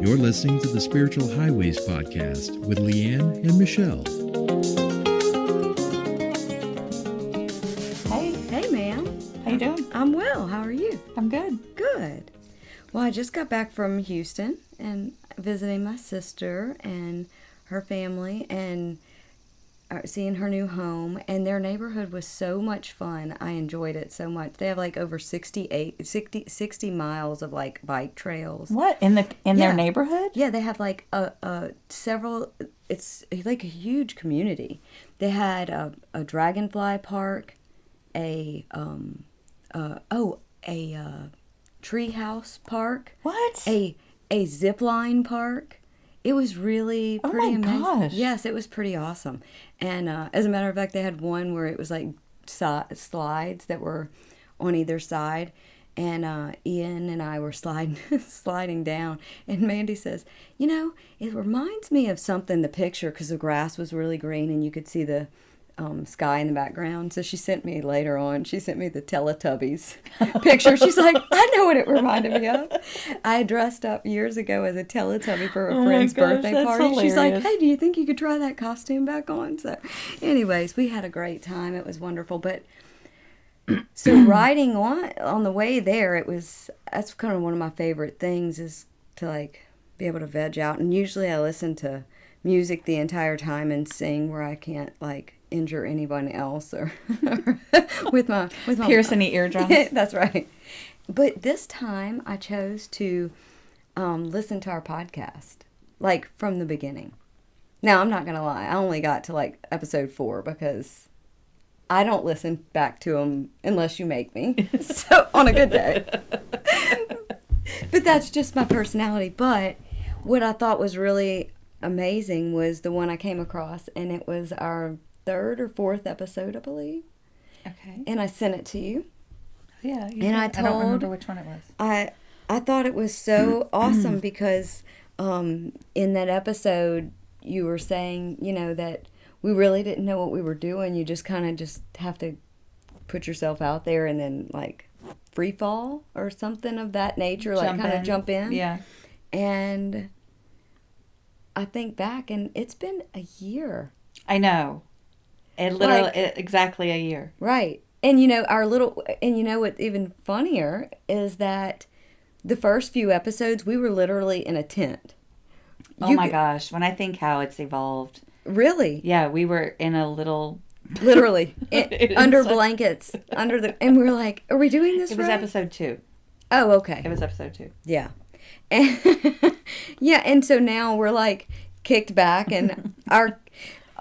You're listening to the Spiritual Highways Podcast with Leigh Ann and Michelle. Hey, ma'am. How you doing? I'm well. How are you? I'm good. Good. Well, I just got back from Houston and visiting my sister and her family and seeing her new home. And their neighborhood was so much fun. I enjoyed it so much. They have like over 60 miles of like bike trails. What? In their neighborhood? Yeah, they have like several. It's like a huge community. They had a dragonfly park, a treehouse park. What? A zip line park. It was really pretty amazing. Gosh. Yes, it was pretty awesome. And as a matter of fact, they had one where it was like slides that were on either side. And Ian and I were sliding down. And Mandy says, it reminds me of something, the picture, because the grass was really green and you could see the sky in the background. So she sent me the Teletubbies picture. She's like, I know what it reminded me of. I dressed up years ago as a Teletubby for a friend's birthday party. Hilarious. She's like, hey, do you think you could try that costume back on? So anyways, we had a great time. It was wonderful. But so riding on the way there, that's kind of one of my favorite things, is to like be able to veg out. And usually I listen to music the entire time and sing where I can't like injure anyone else or with my pierce any eardrums. That's right. But this time I chose to listen to our podcast like from the beginning. Now I'm not gonna lie, I only got to like episode 4 because I don't listen back to them unless you make me. So on a good day. But that's just my personality. But what I thought was really amazing was the one I came across, and it was our 3rd or 4th episode, I believe. Okay. And I sent it to you. Yeah. I don't remember which one it was. I thought it was so awesome because in that episode you were saying, that we really didn't know what we were doing. You just kind of just have to put yourself out there and then like free fall or something of that nature, like kind of jump in. Yeah. And I think back and it's been a year. I know. Exactly a year. Right. And what's even funnier is that the first few episodes we were literally in a tent. Oh my gosh, when I think how it's evolved. Really? Yeah, we were in a little literally under blankets, and we were like, are we doing this right? It was episode 2. Oh, okay. It was episode 2. Yeah. And yeah, and so now we're like kicked back and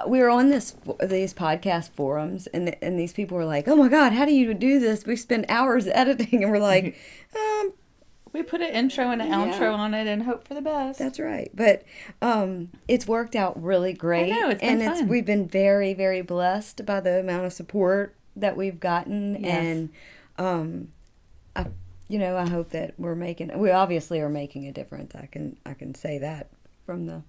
we were on these podcast forums, and these people were like, oh my God, how do you do this? We spend hours editing, and we're like, we put an intro and an outro on it and hope for the best. That's right. But it's worked out really great. I know, it's been fun. We've been very, very blessed by the amount of support that we've gotten. Yes. And I hope that we obviously are making a difference. I can say that from the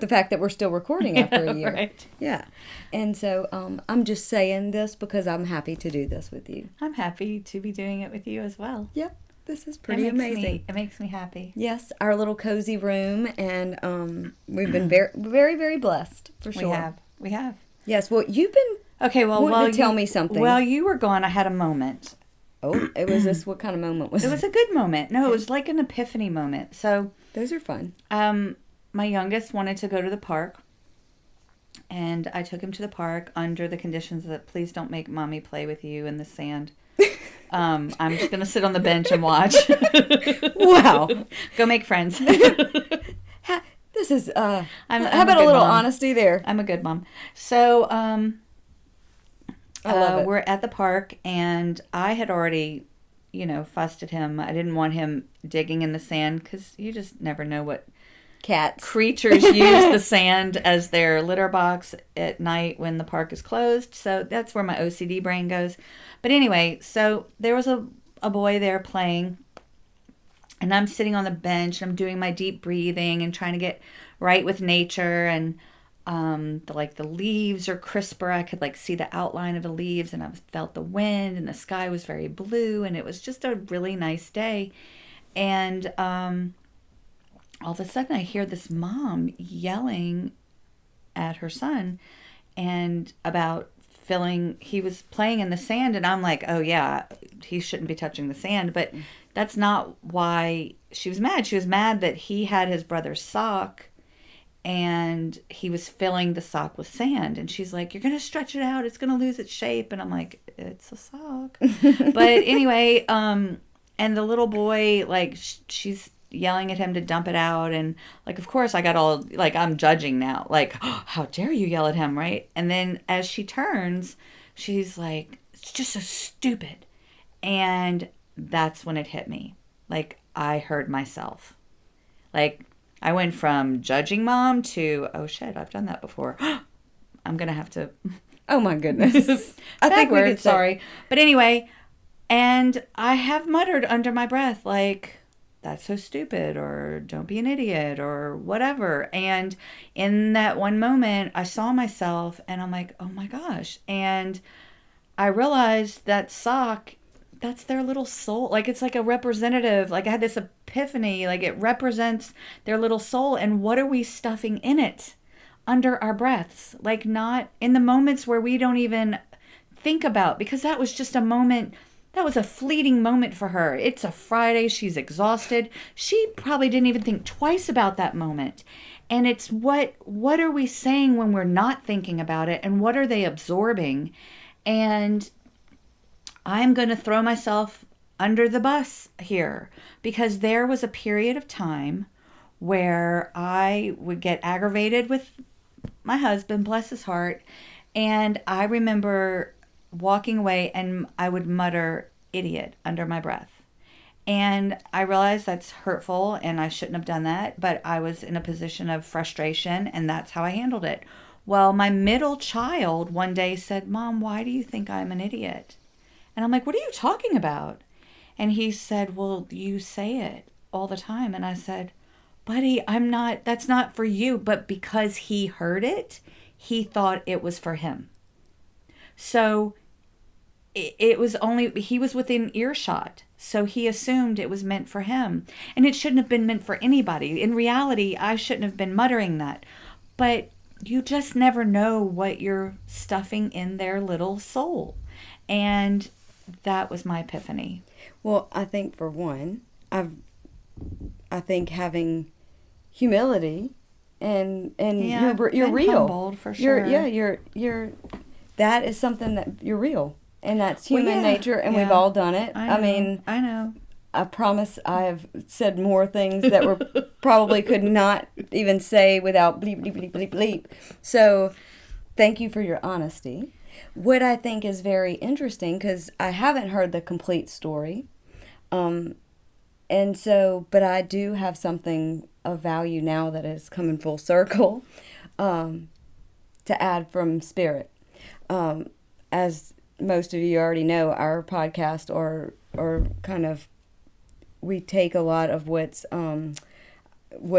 fact that we're still recording after a year. Right. Yeah. And so I'm just saying this because I'm happy to do this with you. I'm happy to be doing it with you as well. Yep. This is pretty amazing. It makes me happy. Yes, our little cozy room, and we've been very, very, very blessed, for sure. We have. Yes, well, you've been wanting to tell me something. While you were gone, I had a moment. Oh, it was this, what kind of moment was it? It was a good moment. No, it was like an epiphany moment. So those are fun. My youngest wanted to go to the park, and I took him to the park under the conditions that please don't make mommy play with you in the sand. I'm just going to sit on the bench and watch. Wow. Go make friends. This is, how about a little honesty there? I'm a good mom. So, I love it. We're at the park, and I had already, fussed at him. I didn't want him digging in the sand because you just never know what creatures use the sand as their litter box at night when the park is closed. So that's where my OCD brain goes. But anyway, so there was a boy there playing, and I'm sitting on the bench, and I'm doing my deep breathing and trying to get right with nature, and the leaves are crisper. I could see the outline of the leaves, and I felt the wind, and the sky was very blue, and it was just a really nice day. And all of a sudden I hear this mom yelling at her son and about he was playing in the sand, and I'm like, oh yeah, he shouldn't be touching the sand. But that's not why she was mad. She was mad that he had his brother's sock and he was filling the sock with sand. And she's like, you're going to stretch it out. It's going to lose its shape. And I'm like, it's a sock. But anyway, and the little boy, like, she's yelling at him to dump it out. And, like, of course, I got all, like, I'm judging now. Like, oh, how dare you yell at him, right? And then as she turns, she's like, it's just so stupid. And that's when it hit me. Like, I heard myself. Like, I went from judging mom to, oh shit, I've done that before. I'm going to have to. Oh my goodness. I think we're sorry. But anyway, and I have muttered under my breath, like, that's so stupid, or don't be an idiot, or whatever. And in that one moment, I saw myself and I'm like, oh my gosh. And I realized that sock, that's their little soul. Like, it's like a representative. Like, I had this epiphany. Like, it represents their little soul. And what are we stuffing in it under our breaths? Like, not in the moments where we don't even think about, because that was just a moment. That was a fleeting moment for her. It's a Friday. She's exhausted. She probably didn't even think twice about that moment. And it's what are we saying when we're not thinking about it? And what are they absorbing? And I'm going to throw myself under the bus here, because there was a period of time where I would get aggravated with my husband, bless his heart. And I remember walking away and I would mutter idiot under my breath. And I realized that's hurtful and I shouldn't have done that, but I was in a position of frustration and that's how I handled it. Well, my middle child one day said, Mom, why do you think I'm an idiot? And I'm like, what are you talking about? And he said, well, you say it all the time. And I said, buddy, that's not for you. But because he heard it, he thought it was for him. So it was he was within earshot. So he assumed it was meant for him. And it shouldn't have been meant for anybody. In reality, I shouldn't have been muttering that. But you just never know what you're stuffing in their little soul. And that was my epiphany. Well, I think for one, I think having humility and you're real. Humbled for sure. You're that is something that you're real, and that's human nature, and we've all done it. I know. I promise I have said more things that were probably could not even say without bleep bleep bleep bleep bleep. So, thank you for your honesty. What I think is very interesting, because I haven't heard the complete story, but I do have something of value now that has come in full circle to add from Spirit. As most of you already know, our podcast or kind of, we take a lot of what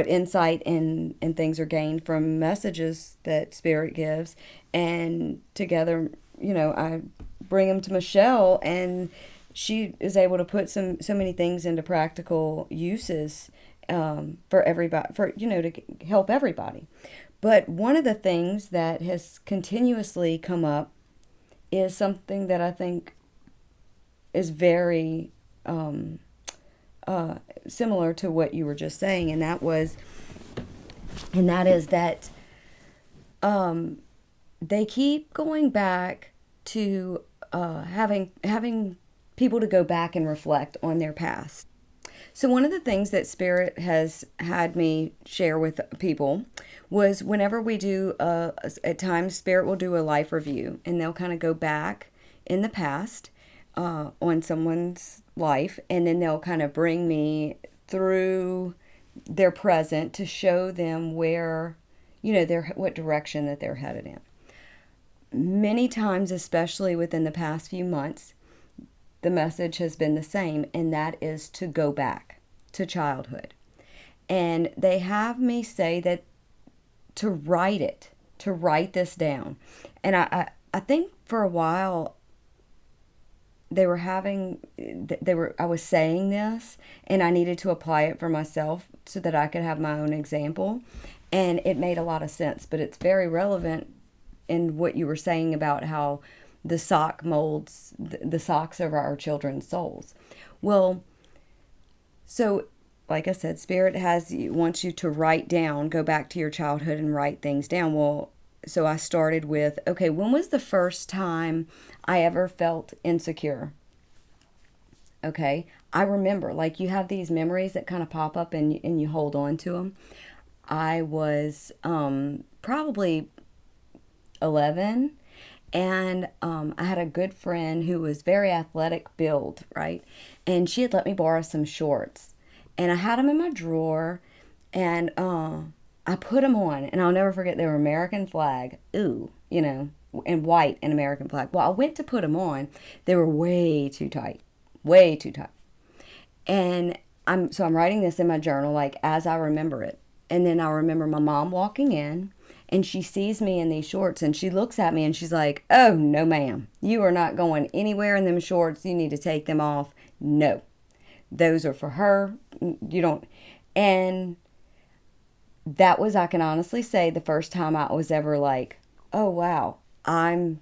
insight and things are gained from messages that Spirit gives, and together, I bring them to Michelle, and she is able to put so many things into practical uses for everybody, to help everybody. But one of the things that has continuously come up is something that I think is very similar to what you were just saying, and that is that they keep going back to having people to go back and reflect on their past. So one of the things that Spirit has had me share with people was whenever we do, at times Spirit will do a life review, and they'll kind of go back in the past on someone's life, and then they'll kind of bring me through their present to show them where, what direction that they're headed in. Many times, especially within the past few months, the message has been the same, and that is to go back to childhood. And they have me say that to write this down. And I think for a while they were having, I was saying this, and I needed to apply it for myself so that I could have my own example. And it made a lot of sense, but it's very relevant in what you were saying about how the sock molds the socks of our children's souls. Well, so like I said, Spirit wants you to write down, go back to your childhood and write things down. Well, so I started with, okay, when was the first time I ever felt insecure? Okay, I remember, like, you have these memories that kind of pop up and you hold on to them. I was probably 11, and I had a good friend who was very athletic build, right? And she had let me borrow some shorts, and I had them in my drawer, and I put them on, and I'll never forget, they were American flag, and white and American flag. Well, I went to put them on, they were way too tight, and I'm writing this in my journal, like, as I remember it. And then I remember my mom walking in, and she sees me in these shorts, and she looks at me, and she's like, "Oh, no, ma'am. You are not going anywhere in them shorts. You need to take them off. No. Those are for her. You don't." And that was, I can honestly say, the first time I was ever like, "Oh, wow. I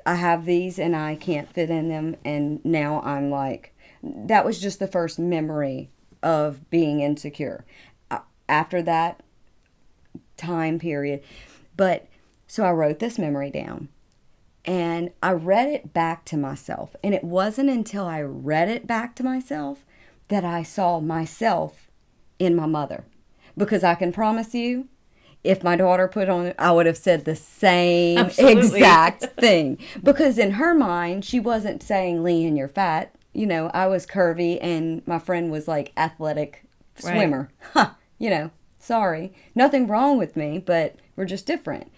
have these, and I can't fit in them." And now I'm like, that was just the first memory of being insecure. After that time period. But so I wrote this memory down, and I read it back to myself. And it wasn't until I read it back to myself that I saw myself in my mother. Because I can promise you, if my daughter put on it, I would have said the same Absolutely. exact thing. Because in her mind, she wasn't saying, "Leigh Ann, you're fat." I was curvy, and my friend was like athletic swimmer. Right. Sorry. Nothing wrong with me, but we're just different.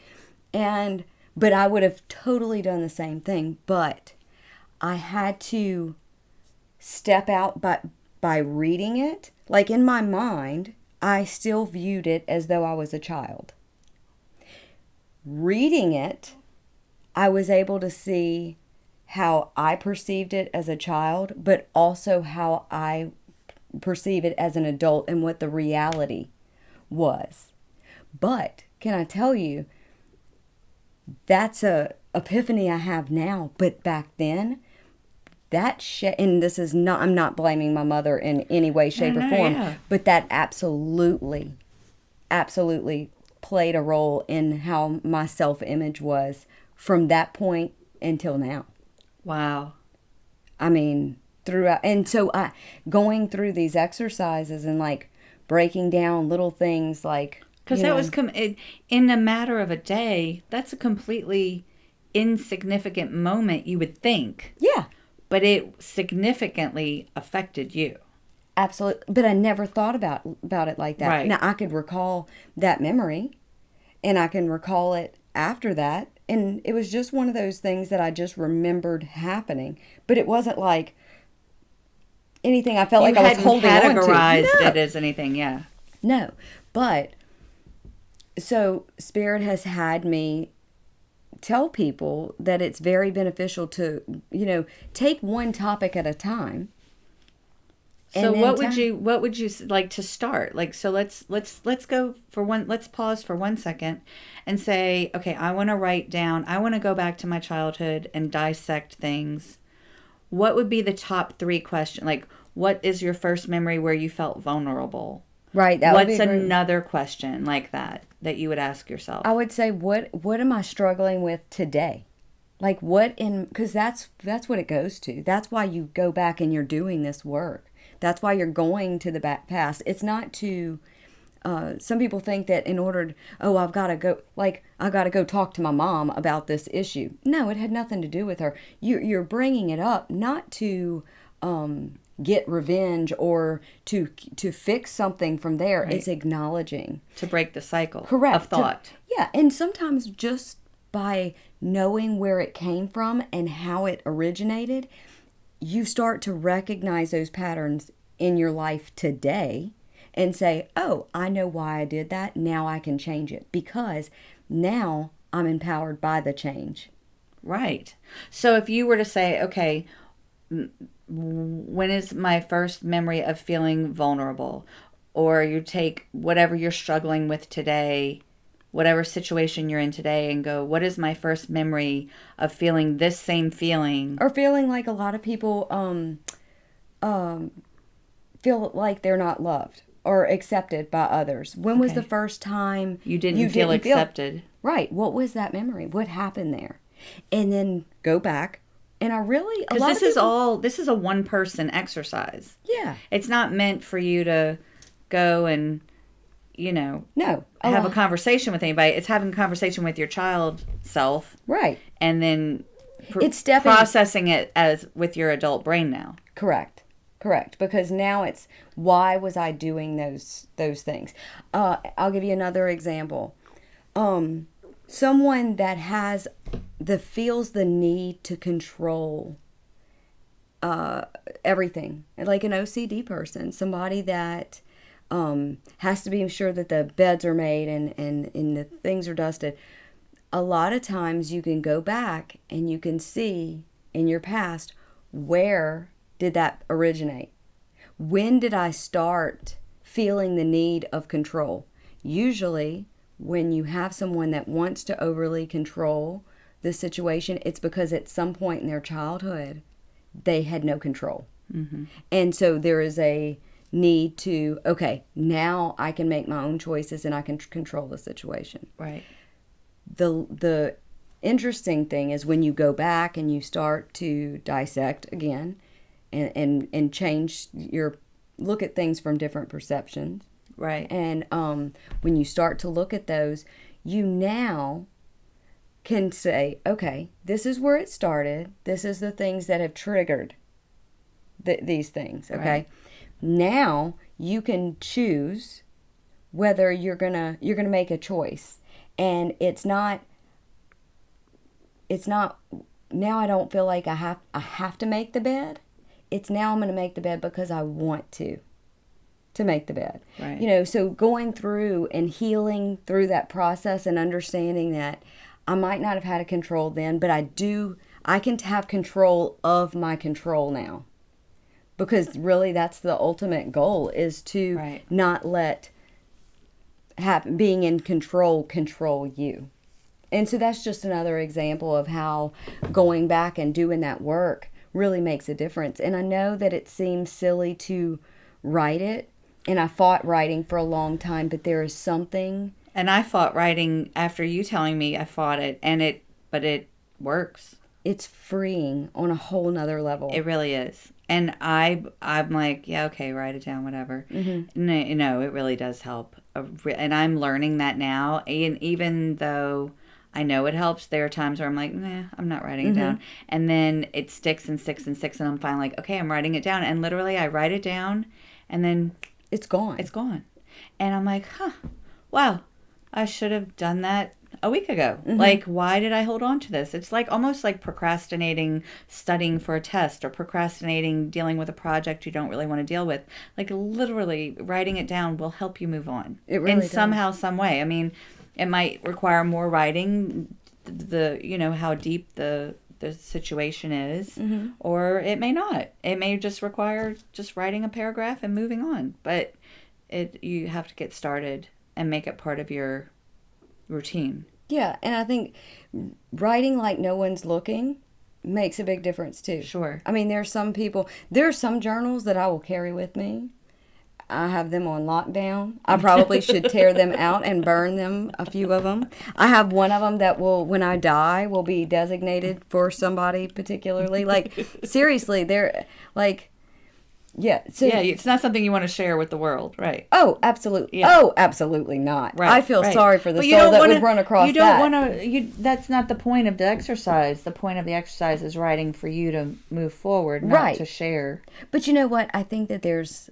But I would have totally done the same thing. But I had to step out by reading it. Like, in my mind, I still viewed it as though I was a child. Reading it, I was able to see how I perceived it as a child, but also how I perceive it as an adult and what the reality was. But can I tell you, that's a epiphany I have now. But back then, and this is not, I'm not blaming my mother in any way, shape, or form, yeah. But that absolutely played a role in how my self-image was from that point until now. Wow. I mean, throughout, and so going through these exercises and like breaking down little things like, because that was in a matter of a day. That's a completely insignificant moment, you would think. Yeah, but it significantly affected you. Absolutely. But I never thought about it like that. Right. Now, I could recall that memory, and I can recall it after that, and it was just one of those things that I just remembered happening. But it wasn't like anything I felt like I was holding on to. You hadn't categorized it as anything, yeah. No. But, so Spirit has had me tell people that it's very beneficial to, take one topic at a time. So what would you like to start? Like, so let's go for let's pause for 1 second and say, okay, I want to write down, I want to go back to my childhood and dissect things. What would be the top 3 questions? Like, what is your first memory where you felt vulnerable? Right. What's another question like that you would ask yourself? I would say, what am I struggling with today? Like, because that's what it goes to. That's why you go back and you're doing this work. That's why you're going to the past. It's not to, some people think that in order, I've got to go talk to my mom about this issue. No, it had nothing to do with her. You're bringing it up not to get revenge or to fix something from there. Right. It's acknowledging. To break the cycle. Correct. Of thought. Yeah, and sometimes just by knowing where it came from and how it originated, you start to recognize those patterns in your life today and say, oh, I know why I did that. Now I can change it because now I'm empowered by the change. Right. So if you were to say, okay, when is my first memory of feeling vulnerable? Or you take whatever you're struggling with today, whatever situation you're in today, and go, what is my first memory of feeling this same feeling? Or feeling like a lot of people feel like they're not loved or accepted by others. When was the first time you didn't feel accepted? Right. What was that memory? What happened there? And then go back. And I really, because this is a one person exercise. Yeah. It's not meant for you to go and, have a conversation with anybody. It's having a conversation with your child self. Right. And then it's processing it as with your adult brain now. Correct. Because now it's, why was I doing those things? I'll give you another example. Someone that feels the need to control everything, like an OCD person, somebody that has to be sure that the beds are made and the things are dusted. A lot of times you can go back and you can see in your past, where did that originate? When did I start feeling the need of control? Usually when you have someone that wants to overly control the situation, it's because at some point in their childhood, they had no control. Mm-hmm. And so there is a need to, okay, now I can make my own choices and I can control the situation. Right. The interesting thing is when you go back and you start to dissect again and change look at things from different perceptions. Right. And when you start to look at those, you now can say, okay, this is where it started. This is the things that have triggered these things. Okay. Right. Now you can choose whether you're gonna make a choice, and it's not. Now I don't feel like I have to make the bed. It's now I'm going to make the bed because I want to make the bed. Right. So going through and healing through that process and understanding that I might not have had a control then, but I can have control of my control now. Because really that's the ultimate goal, is to not let being in control you. And so that's just another example of how going back and doing that work really makes a difference. And I know that it seems silly to write it, and I fought writing for a long time, but there is something. And I fought writing after you telling me I fought it, but it works. It's freeing on a whole nother level. It really is. And I'm like, yeah, okay, write it down, whatever. Mm-hmm. No, it really does help. And I'm learning that now. And even though I know it helps, there are times where I'm like, nah, I'm not writing it down. And then it sticks and sticks and sticks. And I'm finally like, okay, I'm writing it down. And literally I write it down and then it's gone. And I'm like, wow, I should have done that a week ago. Mm-hmm. Like, why did I hold on to this? It's like almost like procrastinating studying for a test, or procrastinating dealing with a project you don't really want to deal with. Like, literally writing it down will help you move on. It really does. Somehow, some way. I mean, it might require more writing, how deep the situation is, or it may not. It may just require just writing a paragraph and moving on. But you have to get started and make it part of your routine. Yeah, and I think writing like no one's looking makes a big difference too. Sure. I mean, there are some journals that I will carry with me. I have them on lockdown. I probably should tear them out and burn them, a few of them. I have one of them that will, when I die, will be designated for somebody particularly. Like, seriously, they're like, yeah. So, yeah, it's not something you want to share with the world, right? Oh, absolutely. Yeah. Oh, absolutely not. Right, I feel sorry for the soul that would run across that. You don't want to, that's not the point of the exercise. The point of the exercise is writing for you to move forward, not to share. But you know what? I think that there's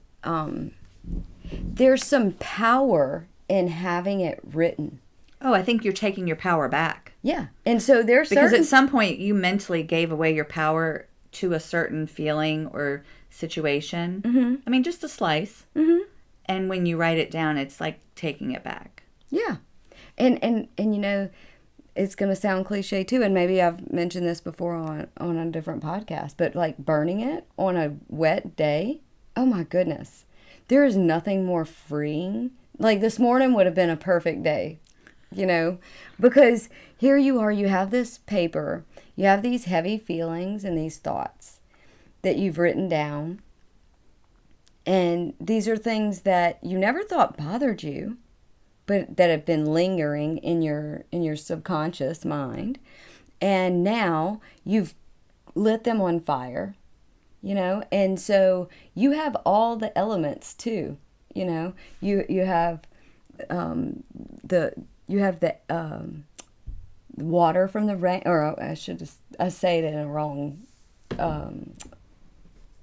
some power in having it written. Oh, I think you're taking your power back. Yeah. And so there's because at some point you mentally gave away your power to a certain feeling or situation. Mm-hmm. I mean, just a slice. Mm-hmm. And when you write it down, it's like taking it back. Yeah. And it's going to sound cliche too, and maybe I've mentioned this before on a different podcast, but like burning it on a wet day, oh my goodness, there is nothing more freeing. Like this morning would have been a perfect day, because here you are, you have this paper, you have these heavy feelings and these thoughts that you've written down, and these are things that you never thought bothered you, but that have been lingering in your subconscious mind. And now you've lit them on fire, and so you have all the elements too, you have the water from the rain, or I say it in a wrong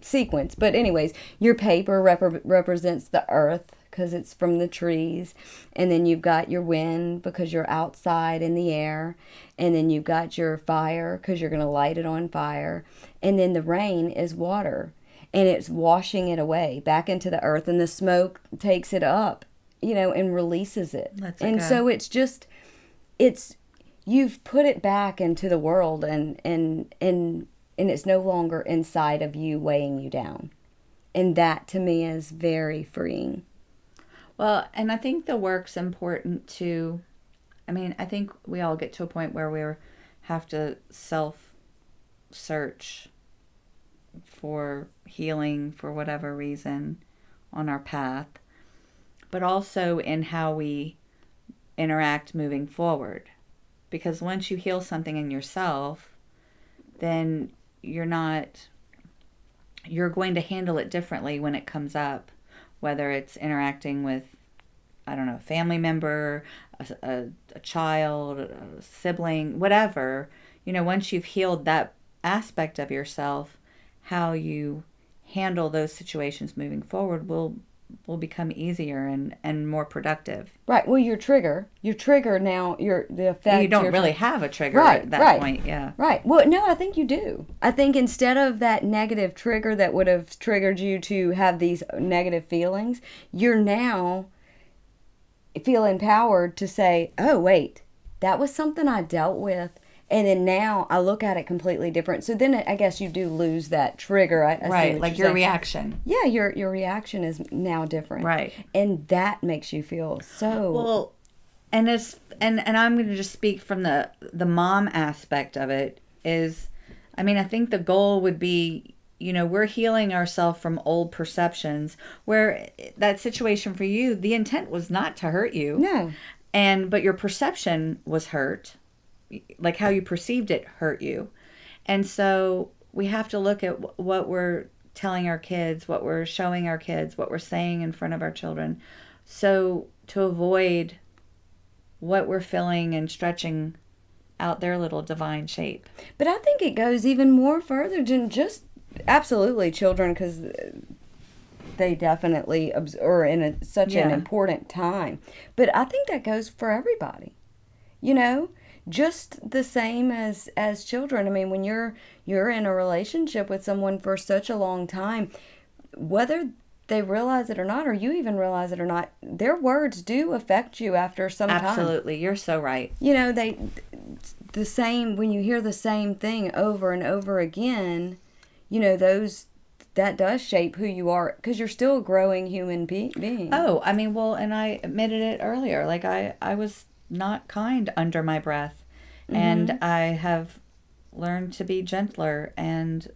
sequence, but anyways, your paper represents the earth because it's from the trees, and then you've got your wind because you're outside in the air, and then you've got your fire because you're going to light it on fire, and then the rain is water, and it's washing it away back into the earth, and the smoke takes it up, and releases it. So it's you've put it back into the world, and it's no longer inside of you weighing you down, and that to me is very freeing. Well, and I think the work's important too. I mean, I think we all get to a point where we have to self-search for healing for whatever reason on our path, but also in how we interact moving forward. Because once you heal something in yourself, then you're going to handle it differently when it comes up. Whether it's interacting with, I don't know, a family member, a child, a sibling, whatever, once you've healed that aspect of yourself, how you handle those situations moving forward will become easier and more productive. Right. Well, your trigger now, the effect. You don't really have a trigger at that point. Yeah. Right. Well, no, I think you do. I think instead of that negative trigger that would have triggered you to have these negative feelings, you're now feel empowered to say, oh, wait, that was something I dealt with. And then now I look at it completely different. So then I guess you do lose that trigger. I right, like your reaction. Yeah, your reaction is now different. Right. And that makes you feel so... Well, and I'm going to just speak from the mom aspect of it is, I mean, I think the goal would be, we're healing ourselves from old perceptions where that situation for you, the intent was not to hurt you. No. But your perception was hurt. Like how you perceived it hurt you. And so we have to look at what we're telling our kids, what we're showing our kids, what we're saying in front of our children. So to avoid what we're feeling and stretching out their little divine shape. But I think it goes even more further than just absolutely children, because they definitely are in such an important time. But I think that goes for everybody, just the same as children. I mean, when you're in a relationship with someone for such a long time, whether they realize it or not, or you even realize it or not, their words do affect you after some time. Absolutely. You're so right. The same, when you hear the same thing over and over again, that does shape who you are, because you're still a growing human being. Oh, I mean, well, and I admitted it earlier. Like I was not kind under my breath, and I have learned to be gentler, and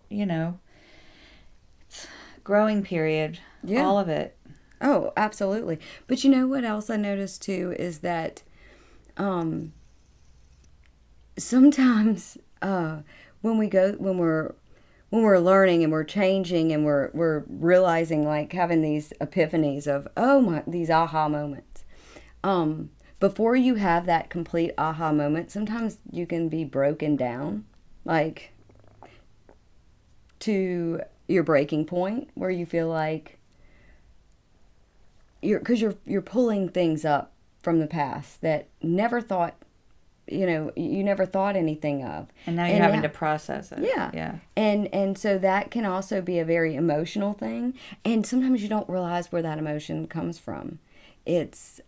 it's growing period. All of it. Oh, absolutely. But you know what else I noticed too is that sometimes when we're learning and we're changing and we're realizing, like having these epiphanies of these aha moments, before you have that complete aha moment, sometimes you can be broken down, like to your breaking point, where you feel like you're pulling things up from the past that never thought, you never thought anything of, and now you're having to process it. Yeah. And so that can also be a very emotional thing, and sometimes you don't realize where that emotion comes from. It's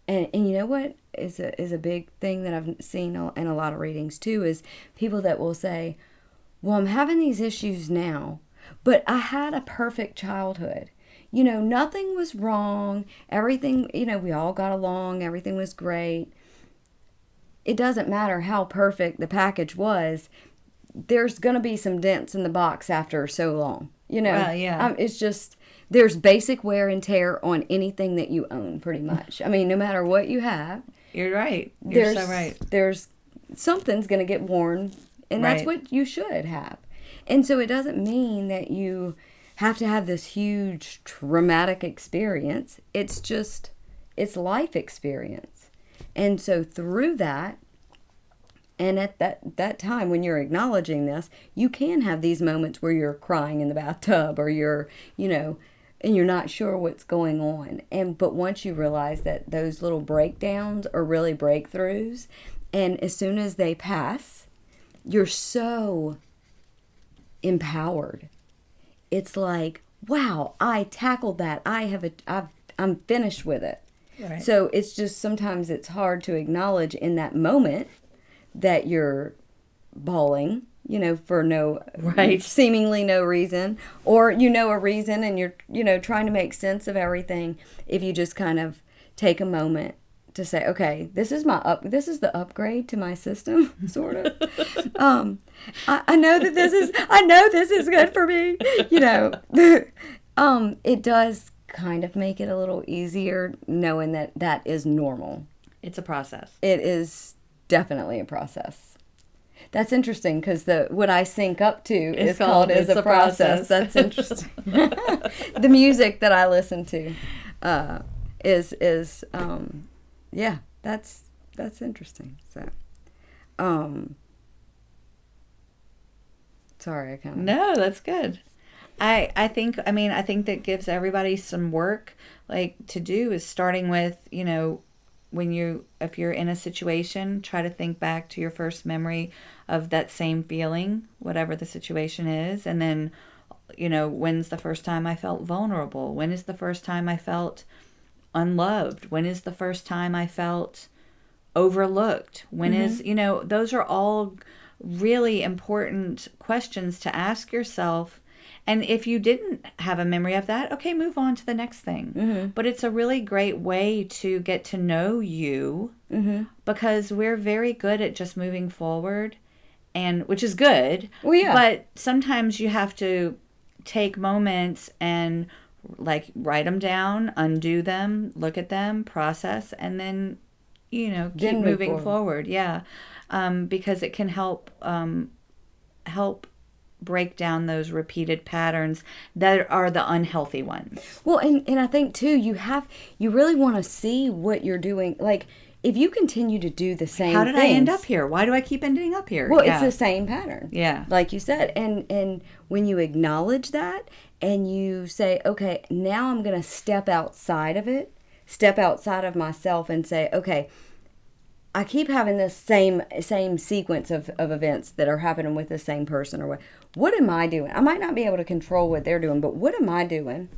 And you know what is a big thing that I've seen in a lot of readings too, is people that will say, well, I'm having these issues now, but I had a perfect childhood. Nothing was wrong. Everything, we all got along. Everything was great. It doesn't matter how perfect the package was. There's going to be some dents in the box after so long. Well, yeah. It's just, there's basic wear and tear on anything that you own, pretty much. I mean, no matter what you have. You're right. You're so right. There's something's going to get worn, and Right. that's what you should have. And so it doesn't mean that you have to have this huge traumatic experience. It's just, it's life experience. And so through that, and at that time when you're acknowledging this, you can have these moments where you're crying in the bathtub, or you're, and you're not sure what's going on. But once you realize that those little breakdowns are really breakthroughs, and as soon as they pass, you're so empowered. It's like, wow, I tackled that. I'm finished with it. Right. So it's just, sometimes it's hard to acknowledge in that moment that you're bawling, for no, Right. seemingly no reason, or a reason, and you're trying to make sense of everything. If you just kind of take a moment to say, okay, this is the upgrade to my system, sort of. I know that this is good for me, it does kind of make it a little easier knowing that is normal. It's a process. It is definitely a process. That's interesting, because what I sync up to is called It's a Process. That's interesting. The music that I listen to is yeah, that's interesting. So, sorry, I kind of... No, that's good. I think that gives everybody some work to do, is starting with, if you're in a situation, try to think back to your first memory of that same feeling, whatever the situation is. And then, when's the first time I felt vulnerable? When is the first time I felt unloved? When is the first time I felt overlooked? When is, those are all really important questions to ask yourself. And if you didn't have a memory of that, okay, move on to the next thing. Mm-hmm. But it's a really great way to get to know you, because we're very good at just moving forward, and which is good. Well, yeah. But sometimes you have to take moments and write them down, undo them, look at them, process, and then, keep moving forward. Yeah. Because it can help break down those repeated patterns that are the unhealthy ones. Well, and I think too, you really want to see what you're doing. If you continue to do the same How did things, I end up here? Why do I keep ending up here? Well, it's the same pattern. Yeah. Like you said. And when you acknowledge that, and you say, okay, now I'm going to step outside of it, step outside of myself, and say, okay, I keep having this same sequence of events that are happening with the same person, or what am I doing? I might not be able to control what they're doing, but what am I doing?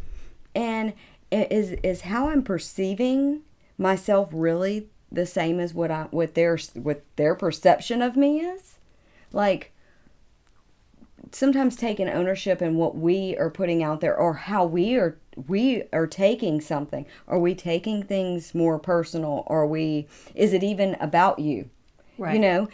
And is how I'm perceiving myself really the same as what their perception of me is? Sometimes taking ownership in what we are putting out there, or how we are taking something. Are we taking things more personal? Is it even about you? Right.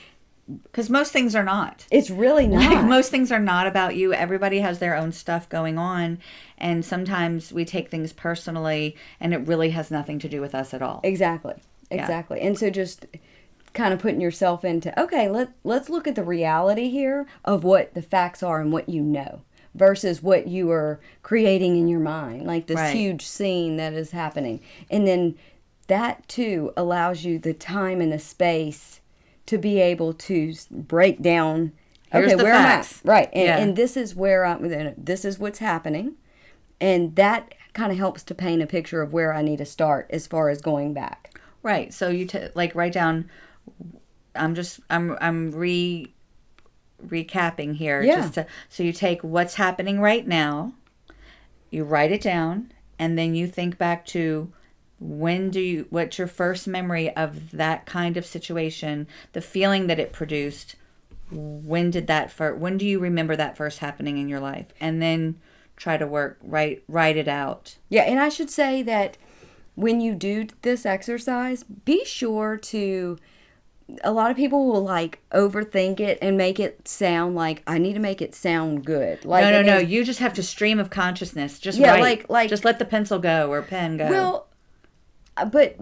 Because most things are not. It's really not. Most things are not about you. Everybody has their own stuff going on. And sometimes we take things personally, and it really has nothing to do with us at all. Exactly. Yeah. And so just kind of putting yourself into, okay, let's look at the reality here of what the facts are and what you know, versus what you are creating in your mind, this Right. huge scene that is happening. And then that too allows you the time and the space to be able to break down, Here's okay, the where facts. am I? Right. Yeah. And this is where this is what's happening. And that kind of helps to paint a picture of where I need to start as far as going back. Right. So you write down. I'm recapping here. Yeah. So you take what's happening right now, you write it down, and then you think back to what's your first memory of that kind of situation, the feeling that it produced? When do you remember that first happening in your life? And then try to write it out. Yeah, and I should say that when you do this exercise, be sure to, a lot of people will like overthink it and make it sound like I need to make it sound good. Like no. You just have to stream of consciousness. Just write. Like just let the pencil go or pen go. Well, but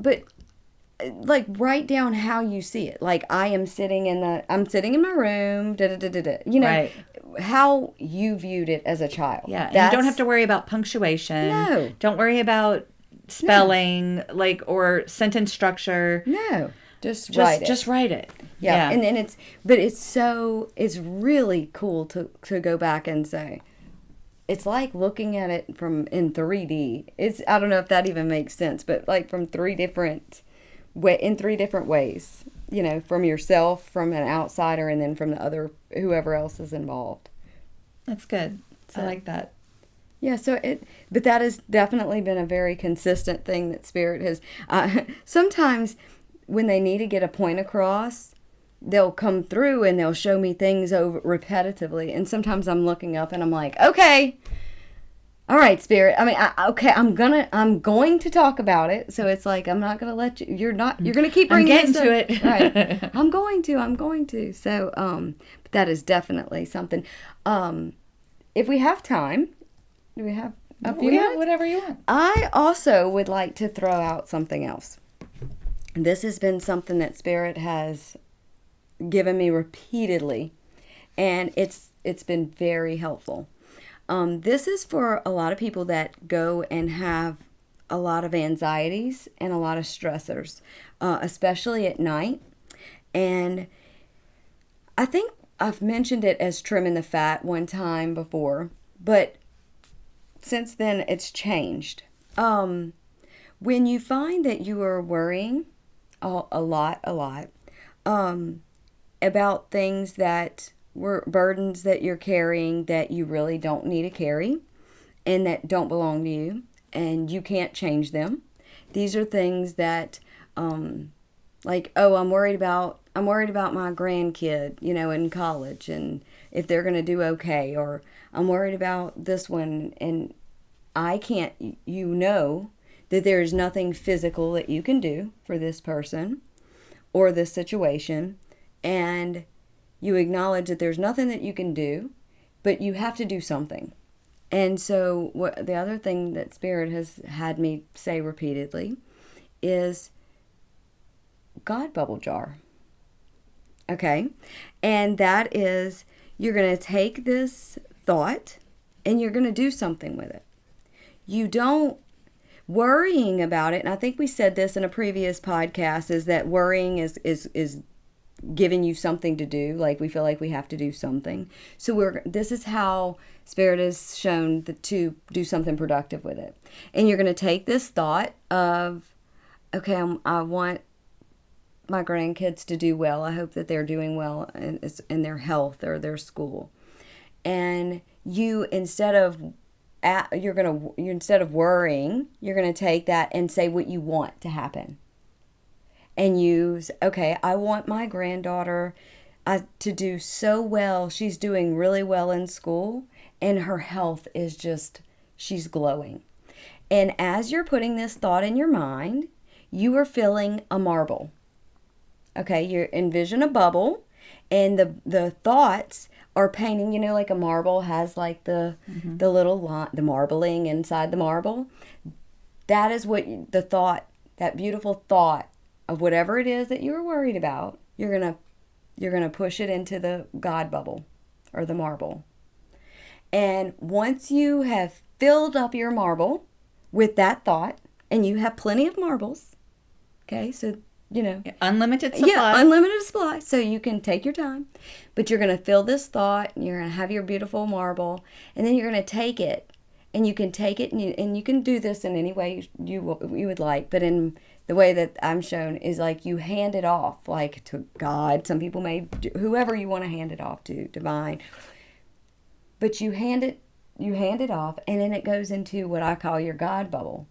like write down how you see it. Like I'm sitting in my room. You know, right. How you viewed it as a child. Yeah, and you don't have to worry about punctuation. No. Don't worry about spelling, or sentence structure. No. Just write it. Just write it. Yeah. And then it's really cool to go back and say, it's like looking at it in 3D. I don't know if that even makes sense, but like from in 3 different ways, you know, from yourself, from an outsider, and then from the other, whoever else is involved. That's good. I like that. Yeah, but that has definitely been a very consistent thing that Spirit has, sometimes when they need to get a point across, they'll come through and they'll show me things over repetitively. And sometimes I'm looking up and I'm like, okay, all right, Spirit. I mean, I'm going to talk about it. So it's like, I'm not going to let you, you're going to keep bringing I'm getting to it. Right. I'm going to. So, but that is definitely something. If we have time, do we have a few minutes? Whatever you want. I also would like to throw out something else. This has been something that Spirit has given me repeatedly, and it's been very helpful. This is for a lot of people that go and have a lot of anxieties and a lot of stressors, especially at night. And I think I've mentioned it as trimming the fat one time before, but since then it's changed. When you find that you are worrying a lot about things that were burdens that you're carrying that you really don't need to carry and that don't belong to you and you can't change them. These are things that like, I'm worried about my grandkid, you know, in college and if they're going to do okay, or I'm worried about this one and I can't, you know, that there is nothing physical that you can do for this person or this situation, and you acknowledge that there's nothing that you can do, but you have to do something. And so what the other thing that Spirit has had me say repeatedly is God bubble jar. Okay? And that is, you're going to take this thought and you're going to do something with it. You don't worrying about it, and I think we said this in a previous podcast, is that worrying is giving you something to do, like we feel like we have to do something. So this is how Spirit has shown to do something productive with it. And you're going to take this thought of, okay, I want my grandkids to do well. I hope that they're doing well in their health or their school. And you, instead of worrying, you're going to take that and say what you want to happen. And use, okay, I want my granddaughter to do so well. She's doing really well in school, and her health is she's glowing. And as you're putting this thought in your mind, you are filling a marble. Okay, you envision a bubble, and the thoughts are painting, you know, like a marble has like the little line, the marbling inside the marble. That is what the thought, that beautiful thought of whatever it is that you were worried about, you're gonna push it into the God bubble or the marble. And once you have filled up your marble with that thought, and you have plenty of marbles, okay, so you know, unlimited supply. Yeah, unlimited supply. So you can take your time, but you're going to fill this thought, and you're going to have your beautiful marble, and then you're going to take it, and you can take it, and you can do this in any way you would like, but in the way that I'm shown is like you hand it off, like to God. Some people may, whoever you want to hand it off to, divine. But you hand it off, and then it goes into what I call your God bubble.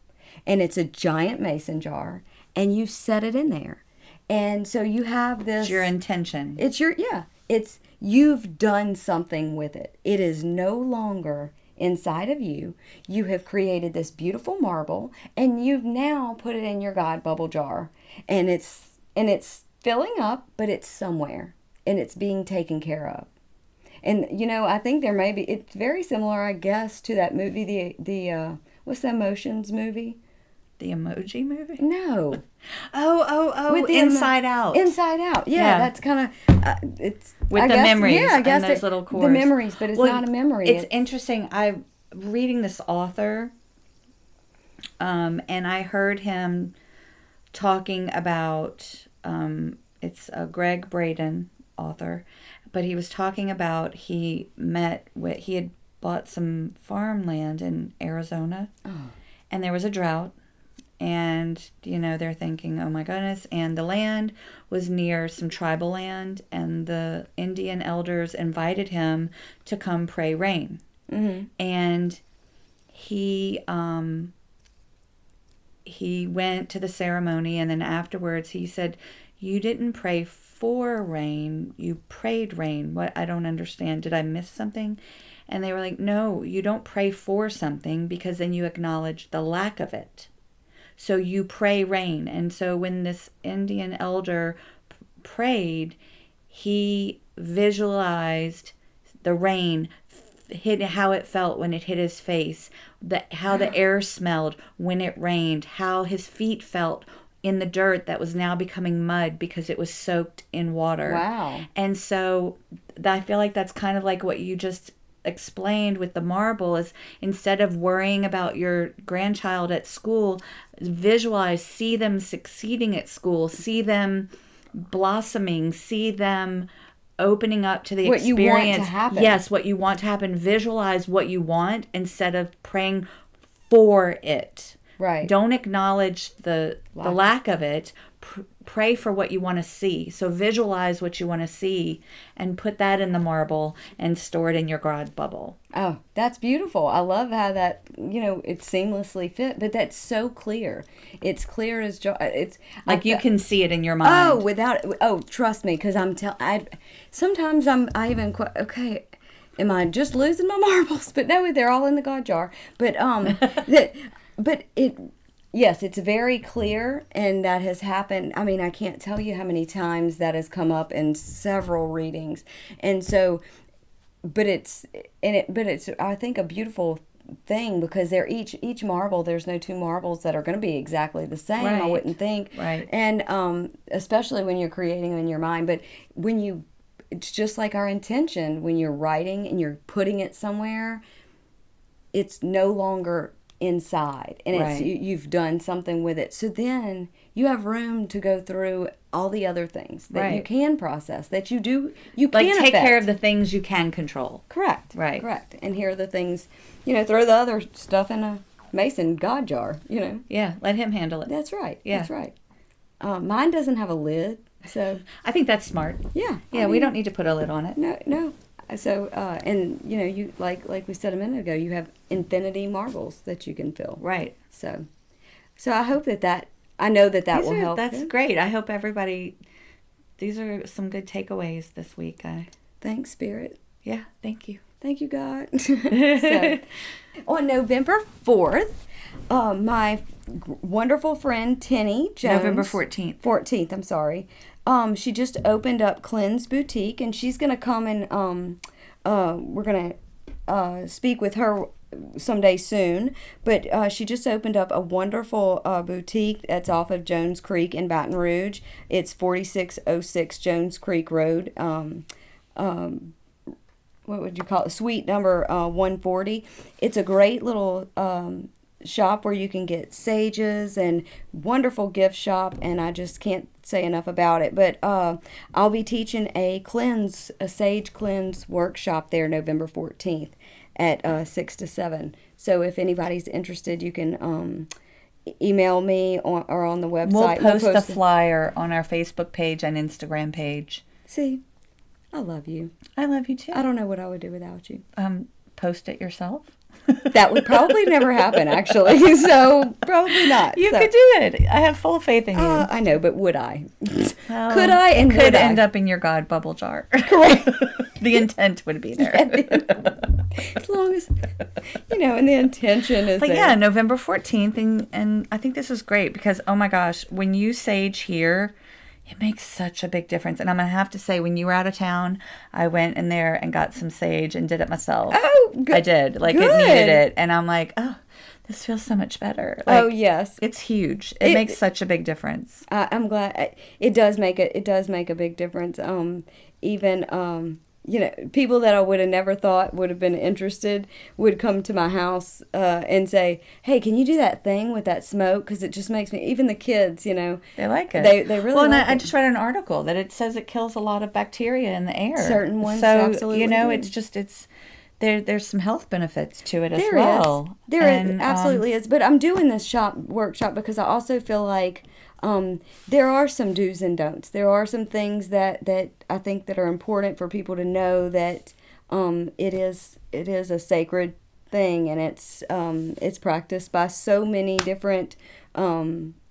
and it's a giant mason jar, and you set it in there. And so you have this... It's your intention. It's you've done something with it. It is no longer inside of you. You have created this beautiful marble, and you've now put it in your God bubble jar. And it's filling up, but it's somewhere, and it's being taken care of. And, I think there may be... It's very similar, I guess, to that movie, the what's the Emotions movie? The Emoji Movie? No. Oh, with Inside Out. Inside Out. Yeah. That's kind of... it's with the memories. Yeah, I guess. And those little chords. The memories, but it's not a memory. It's interesting. I'm reading this author, and I heard him talking about... it's a Greg Braden author, but he was talking about he had bought some farmland in Arizona, and there was a drought, and they're thinking, oh my goodness, and the land was near some tribal land, and the Indian elders invited him to come pray rain. Mm-hmm. And he went to the ceremony, and then afterwards he said, you didn't pray for rain, you prayed rain. What? I don't understand. Did I miss something? And they were like, no, you don't pray for something, because then you acknowledge the lack of it. So you pray rain. And so when this Indian elder prayed, he visualized the rain, how it felt when it hit his face, how the air smelled when it rained, how his feet felt in the dirt that was now becoming mud because it was soaked in water. Wow. And so I feel like that's kind of like what you just explained with the marble, is instead of worrying about your grandchild at school, visualize, see them succeeding at school, see them blossoming, see them opening up to the what experience. You want to happen. Yes, what you want to happen. Visualize what you want instead of praying for it. Right. Don't acknowledge the lack of it. Pray for what you want to see. So visualize what you want to see and put that in the marble and store it in your God bubble. Oh, that's beautiful. I love how that, it seamlessly fit, but that's so clear. It's clear as it's like you can see it in your mind. Trust me, because sometimes I even okay, am I just losing my marbles? But no, they're all in the God jar. But yes, it's very clear, and that has happened. I mean, I can't tell you how many times that has come up in several readings. And so, but it's I think a beautiful thing, because they're each marble, there's no two marbles that are going to be exactly the same. Right. I wouldn't think. Right. And especially when you're creating in your mind, but it's just like our intention, when you're writing and you're putting it somewhere, it's no longer inside, and right. You've done something with it, so then you have room to go through all the other things that right. you can process, that you can take care of the things you can control. Correct. Right. Correct. And here are the things, throw the other stuff in a mason God jar. Yeah, let him handle it. That's right. Yeah. That's right. Mine doesn't have a lid, so I think that's smart. Yeah. We don't need to put a lid on it. No. So, and you like we said a minute ago, you have infinity marbles that you can fill. Right. So I hope that I know that will help. That's great. I hope everybody. These are some good takeaways this week. Thanks, Spirit. Yeah. Thank you. Thank you, God. So, on November 4th, my wonderful friend Tenny Jones. November 14th. 14th. I'm sorry. She just opened up Cleanse Boutique, and she's going to come and we're going to speak with her someday soon. But she just opened up a wonderful boutique that's off of Jones Creek in Baton Rouge. It's 4606 Jones Creek Road. What would you call it? Suite number 140. It's a great little shop where you can get sages and wonderful gift shop, and I just can't say enough about it. But I'll be teaching a sage cleanse workshop there November 14th at 6 to 7. So if anybody's interested, you can email me or on the website. We'll post the flyer on our Facebook page and Instagram page. See, I love you. I love you too. I don't know what I would do without you. Post it yourself. That would probably never happen, actually. So probably not. You So, could do it. I have full faith in you. I know, but would I? Well, Could I? And could would end I? up in your God bubble jar. Correct. The intent would be there. As long as, and the intention is But there. yeah, November 14th, and I think this is great because, oh my gosh, when you sage here, it makes such a big difference. And I'm going to have to say, when you were out of town, I went in there and got some sage and did it myself. Oh, good. I did. Like, Good. it needed it. And I'm like, oh, this feels so much better. Like, Oh, yes. it's huge. It makes such a big difference. I'm glad it does make a big difference. Even people that I would have never thought would have been interested would come to my house and say, "Hey, can you do that thing with that smoke? Because it just makes me." Even the kids, They like it. They really well. like And I it. just read an article that it says it kills a lot of bacteria in the air. Certain ones so, absolutely do. it's just there's some health benefits to it as There well. is. There is, absolutely is. But I'm doing this workshop because I also feel like there are some do's and don'ts. There are some things that I think that are important for people to know, that it is a sacred thing, and it's practiced by so many different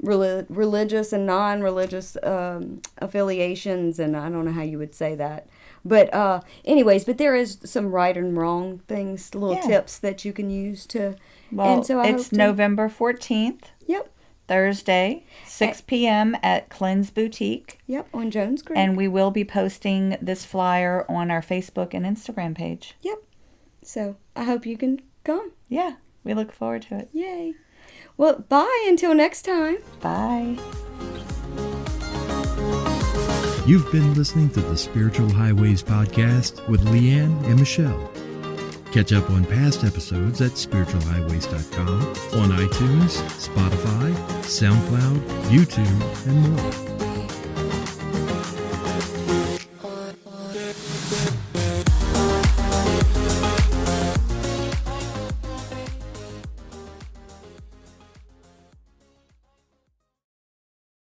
religious and non-religious affiliations, and I don't know how you would say that. But anyways, but there is some right and wrong things, little tips that you can use to. Well, and so it's November 14th. Yep. Thursday, 6 p.m. at Cleanse Boutique. Yep, on Jones Creek. And we will be posting this flyer on our Facebook and Instagram page. Yep. So I hope you can come. Yeah, we look forward to it. Yay. Well, bye until next time. Bye. You've been listening to the Spiritual Highways podcast with Leigh Ann and Michelle. Catch up on past episodes at spiritualhighways.com, on iTunes, Spotify, SoundCloud, YouTube, and more.